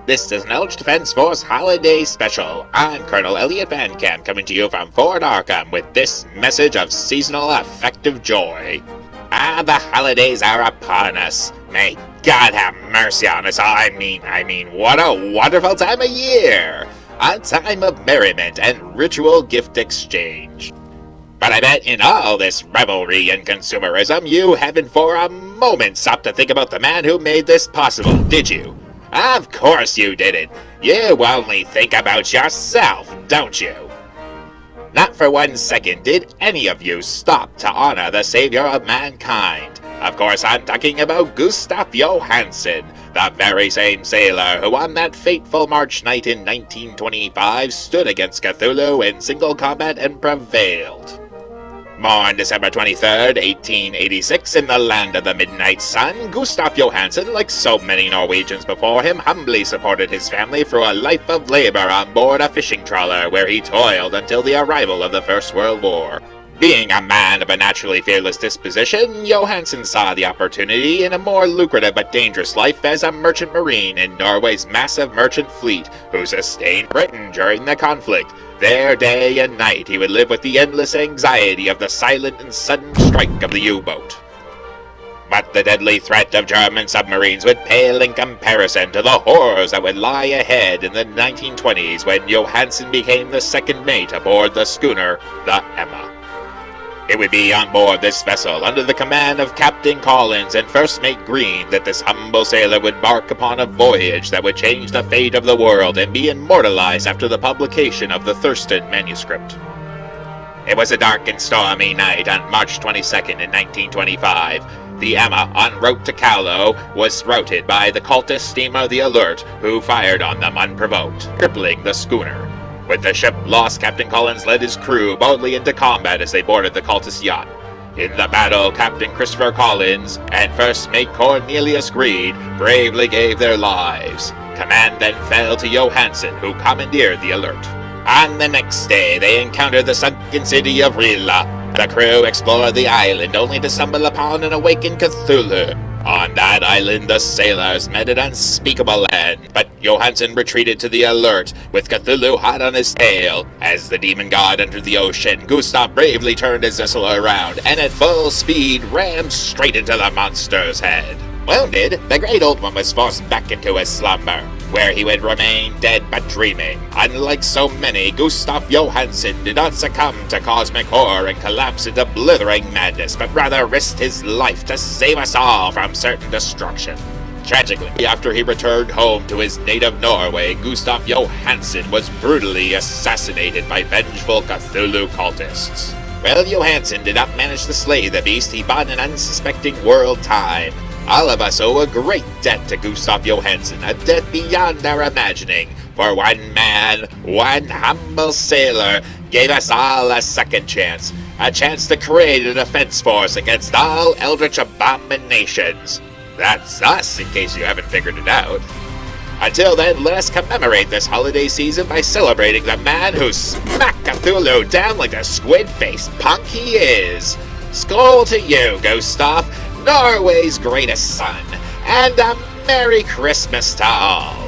This is an Eldritch Defense Force Holiday Special. I'm Colonel Elliot Van Camp, coming to you from Fort Arkham with this message of seasonal affective joy. The holidays are upon us. May God have mercy on us. I mean, what a wonderful time of year! A time of merriment and ritual gift exchange. But I bet in all this revelry and consumerism, you haven't for a moment stopped to think about the man who made this possible, did you? Of course you didn't. You only think about yourself, don't you? Not for 1 second did any of you stop to honor the savior of mankind. Of course, I'm talking about Gustaf Johansen, the very same sailor who on that fateful March night in 1925 stood against Cthulhu in single combat and prevailed. Born December 23rd, 1886, in the land of the midnight sun, Gustaf Johansen, like so many Norwegians before him, humbly supported his family through a life of labor on board a fishing trawler where he toiled until the arrival of the First World War. Being a man of a naturally fearless disposition, Johansen saw the opportunity in a more lucrative but dangerous life as a merchant marine in Norway's massive merchant fleet, who sustained Britain during the conflict. There, day and night, he would live with the endless anxiety of the silent and sudden strike of the U-boat. But the deadly threat of German submarines would pale in comparison to the horrors that would lie ahead in the 1920s when Johansen became the second mate aboard the schooner, the Emma. It would be on board this vessel, under the command of Captain Collins and First Mate Green, that this humble sailor would embark upon a voyage that would change the fate of the world and be immortalized after the publication of the Thurston manuscript. It was a dark and stormy night on March 22nd in 1925. The Emma, en route to Calais, was routed by the cultist steamer the Alert, who fired on them unprovoked, crippling the schooner. With the ship lost, Captain Collins led his crew boldly into combat as they boarded the cultist yacht. In the battle, Captain Christopher Collins and First Mate Cornelius Greed bravely gave their lives. Command then fell to Johansen, who commandeered the Alert. On the next day, they encountered the sunken city of Rila. The crew explored the island only to stumble upon an awakened Cthulhu. On that island, the sailors met an unspeakable end, but Johansen retreated to the Alert, with Cthulhu hot on his tail. As the demon god entered the ocean, Gustaf bravely turned his vessel around, and at full speed rammed straight into the monster's head. Wounded, the great old one was forced back into his slumber, where he would remain dead but dreaming. Unlike so many, Gustaf Johansen did not succumb to cosmic horror and collapse into blithering madness, but rather risked his life to save us all from certain destruction. Tragically, after he returned home to his native Norway, Gustaf Johansen was brutally assassinated by vengeful Cthulhu cultists. While Johansen did not manage to slay the beast, he bought an unsuspecting world time. All of us owe a great debt to Gustaf Johansen, a debt beyond our imagining, for one man, one humble sailor, gave us all a second chance, a chance to create a defense force against all eldritch abominations. That's us, in case you haven't figured it out. Until then, let us commemorate this holiday season by celebrating the man who smacked Cthulhu down like the Squidface punk he is. Skål to you, Gustaf, Norway's greatest son, and a Merry Christmas to all!